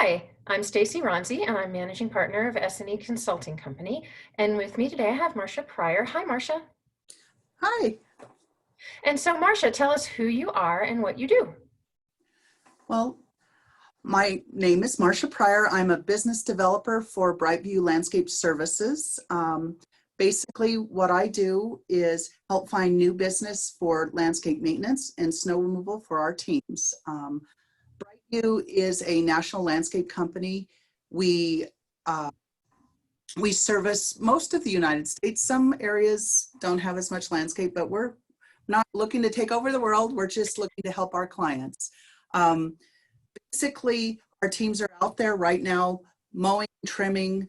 Hi, I'm Stacy Ronzi, and I'm managing partner of S&E Consulting Company. And with me today, I have Marcia Pryor. Hi, Marcia. Hi. And so, Marcia, tell us who you are and what you do. Well, my name is Marcia Pryor. I'm a business developer for BrightView Landscape Services. Basically, what I do is help find new business for landscape maintenance and snow removal for our teams. BrightView is a national landscape company. We we service most of the United States. Some areas don't have as much landscape, but we're not looking to take over the world. We're just looking to help our clients. Um, Basically, our teams are out there right now mowing, trimming,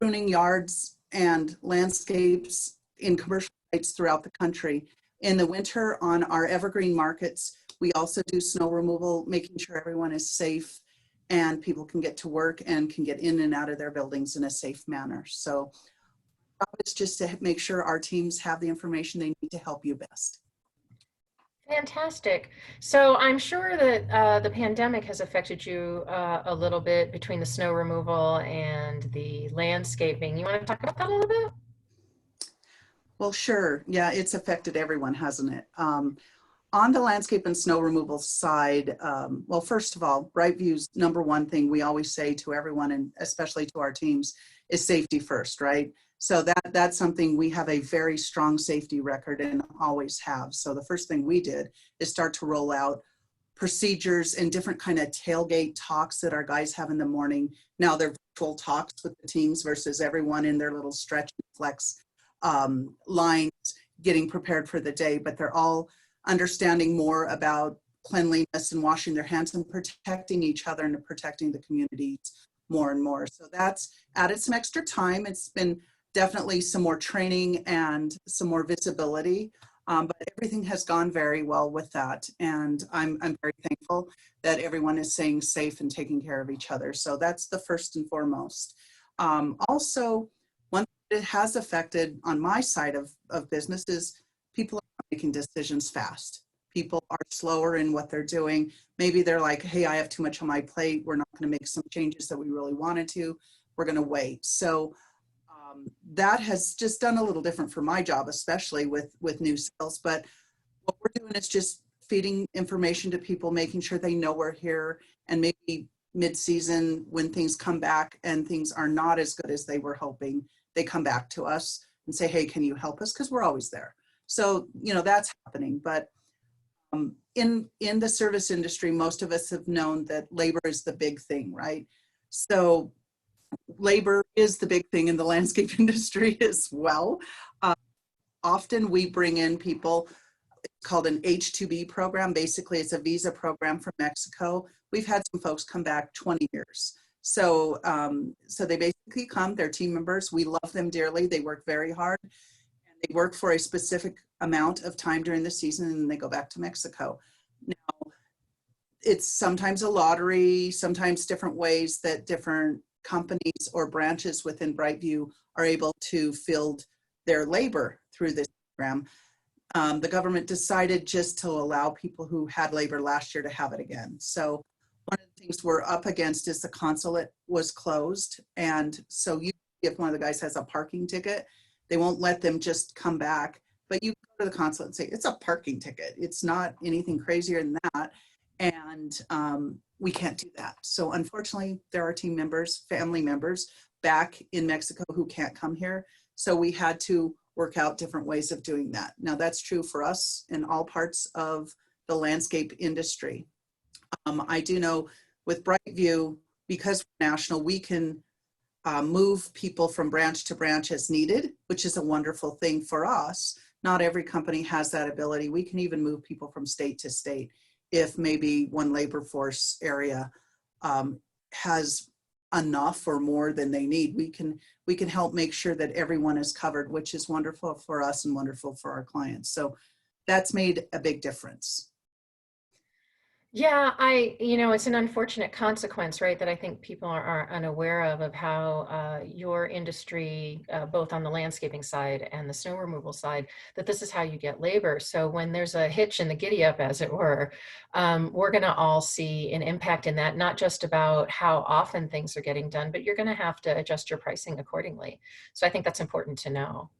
pruning yards and landscapes in commercial sites throughout the country. In the winter on our evergreen markets, we also do snow removal, making sure everyone is safe and people can get to work and can get in and out of their buildings in a safe manner. So it's just to make sure our teams have the information they need to help you best. Fantastic. So I'm sure that the pandemic has affected you a little bit between the snow removal and the landscaping. You want to talk about that a little bit? Well, sure. Yeah, it's affected everyone, hasn't it? On the landscape and snow removal side, well, first of all, BrightView's number one thing we always say to everyone, and especially to our teams, is safety first, right? So that's something we have a very strong safety record and always have. So the first thing we did is start to roll out procedures and different kind of tailgate talks that our guys have in the morning. Now they're virtual talks with the teams versus everyone in their little stretch and flex lines getting prepared for the day, but they're all understanding more about cleanliness and washing their hands and protecting each other and protecting the communities more and more. So that's added some extra time. It's been definitely some more training and some more visibility, but everything has gone very well with that. And I'm very thankful that everyone is staying safe and taking care of each other. So that's the first and foremost. Also, one thing that has affected on my side of business is people are making decisions fast. People are slower in what they're doing. Maybe they're like, hey, I have too much on my plate. We're not going to make some changes that we really wanted to. We're going to wait. So that has just done a little different for my job, especially with new sales. But what we're doing is just feeding information to people, making sure they know we're here, and maybe mid-season when things come back and things are not as good as they were hoping, they come back to us and say, hey, can you help us? Because we're always there. So, that's happening. But in the service industry, most of us have known that labor is the big thing, right? So labor is the big thing in the landscape industry as well. Often we bring in people, it's called an H-2B program. Basically, it's a visa program from Mexico. We've had some folks come back 20 years. So, so they basically come, they're team members. We love them dearly. They work very hard. They work for a specific amount of time during the season and they go back to Mexico. Now, it's sometimes a lottery, sometimes different ways that different companies or branches within BrightView are able to field their labor through this program. The government decided just to allow people who had labor last year to have it again. So one of the things we're up against is the consulate was closed. And so if one of the guys has a parking ticket, they won't let them just come back, but you go to the consulate and say, it's a parking ticket. It's not anything crazier than that. And we can't do that. So unfortunately, there are team members, family members back in Mexico who can't come here. So we had to work out different ways of doing that. Now that's true for us in all parts of the landscape industry. I do know with BrightView, because we're national, we can move people from branch to branch as needed, which is a wonderful thing for us. Not every company has that ability. We can even move people from state to state if maybe one labor force area has enough or more than they need. We can help make sure that everyone is covered, which is wonderful for us and wonderful for our clients. So that's made a big difference. Yeah, it's an unfortunate consequence, right, that I think people are unaware of how your industry, both on the landscaping side and the snow removal side, that this is how you get labor. So when there's a hitch in the giddy up, as it were, we're going to all see an impact in that, not just about how often things are getting done, but you're going to have to adjust your pricing accordingly. So I think that's important to know.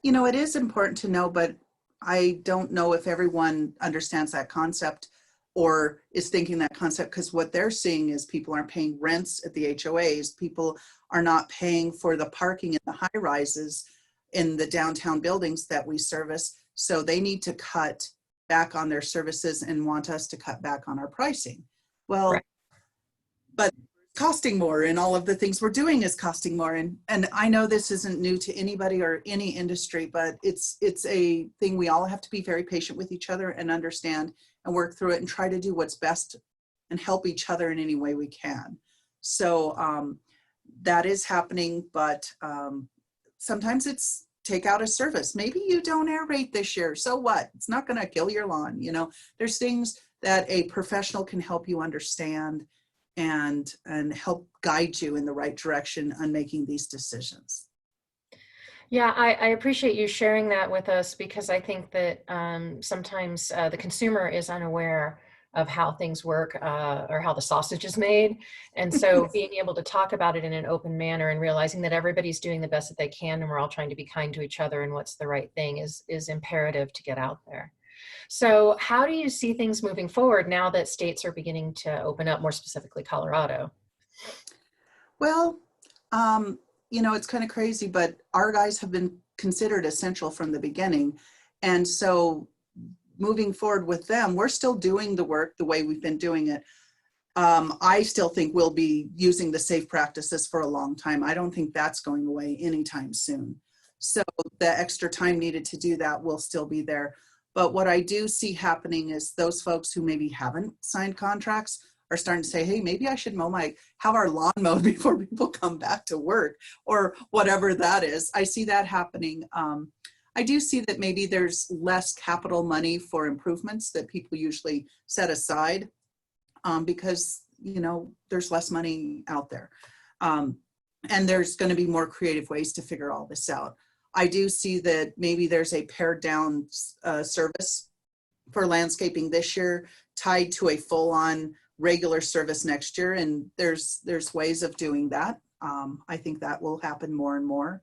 You know, it is important to know, but I don't know if everyone understands that concept or is thinking that concept, because what they're seeing is people aren't paying rents at the HOAs. People are not paying for the parking in the high rises in the downtown buildings that we service. So they need to cut back on their services and want us to cut back on our pricing. Well, Right. but costing more, and all of the things we're doing is costing more. And I know this isn't new to anybody or any industry, but it's a thing we all have to be very patient with each other and understand and work through it and try to do what's best and help each other in any way we can. So that is happening, but sometimes it's take out a service. Maybe you don't aerate this year, so what? It's not going to kill your lawn. You know, there's things that a professional can help you understand and help guide you in the right direction on making these decisions. Yeah, I appreciate you sharing that with us, because I think that sometimes the consumer is unaware of how things work, or how the sausage is made. And so being able to talk about it in an open manner and realizing that everybody's doing the best that they can and we're all trying to be kind to each other and what's the right thing is imperative to get out there. So how do you see things moving forward now that states are beginning to open up, more specifically Colorado? Well, um, you know, it's kind of crazy, but our guys have been considered essential from the beginning. And so moving forward with them, we're still doing the work the way we've been doing it. I still think we'll be using the safe practices for a long time. I don't think that's going away anytime soon. So the extra time needed to do that will still be there. But what I do see happening is those folks who maybe haven't signed contracts are starting to say, hey, maybe I should have our lawn mowed before people come back to work, or whatever that is. I see that happening. I do see that maybe there's less capital money for improvements that people usually set aside, because, you know, there's less money out there. And there's going to be more creative ways to figure all this out. I do see that maybe there's a pared down service for landscaping this year tied to a full-on regular service next year. And there's ways of doing that. I think that will happen more and more.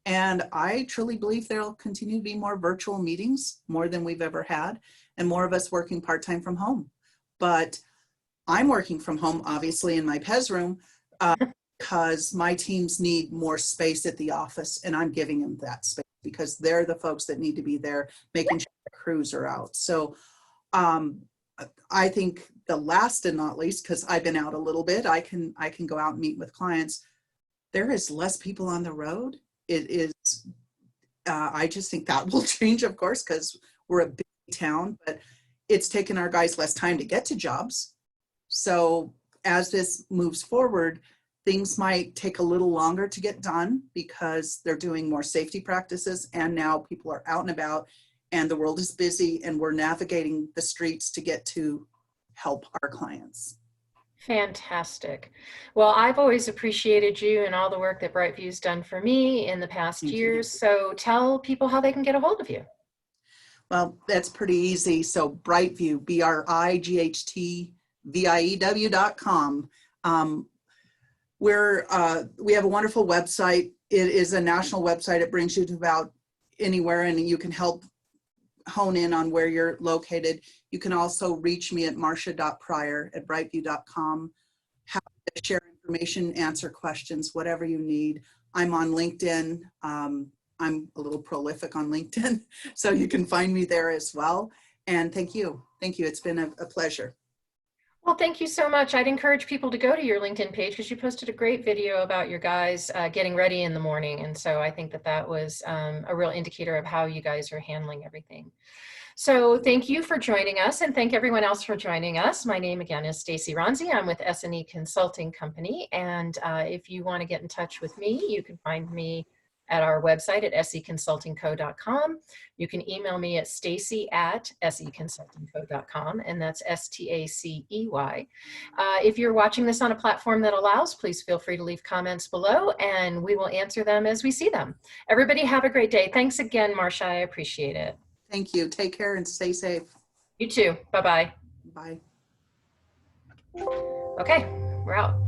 And I truly believe there'll continue to be more virtual meetings, more than we've ever had, and more of us working part-time from home. But I'm working from home, obviously, in my Pez room, because my teams need more space at the office, and I'm giving them that space because they're the folks that need to be there, making sure the crews are out. So I think the last and not least, because I've been out a little bit, I can go out and meet with clients. There is less people on the road. It is, I just think that will change, of course, because we're a big town, but it's taken our guys less time to get to jobs. So as this moves forward, things might take a little longer to get done because they're doing more safety practices, and now people are out and about and the world is busy and we're navigating the streets to get to help our clients. Fantastic. Well, I've always appreciated you and all the work that BrightView's done for me in the past Thank you. years. So tell people how they can get a hold of you. Well, that's pretty easy. So BrightView, BrightView.com. We have a wonderful website. It is a national website. It brings you to about anywhere, and you can help hone in on where you're located. You can also reach me at marcia.pryor@brightview.com. Happy to share information, answer questions, whatever you need. I'm on LinkedIn. I'm a little prolific on LinkedIn, so you can find me there as well. And thank you. Thank you. It's been a pleasure. Well, thank you so much. I'd encourage people to go to your LinkedIn page because you posted a great video about your guys getting ready in the morning. And so I think that that was a real indicator of how you guys are handling everything. So thank you for joining us, and thank everyone else for joining us. My name again is Stacy Ronzi. I'm with S&E Consulting Company. And if you want to get in touch with me, you can find me at our website at seconsultingco.com. You can email me at stacy@seconsultingco.com, and that's STACEY. If you're watching this on a platform that allows, please feel free to leave comments below, and we will answer them as we see them. Everybody have a great day. Thanks again, Marcia. I appreciate it. Thank you. Take care and stay safe. You too. Bye-bye. Bye. Okay, we're out.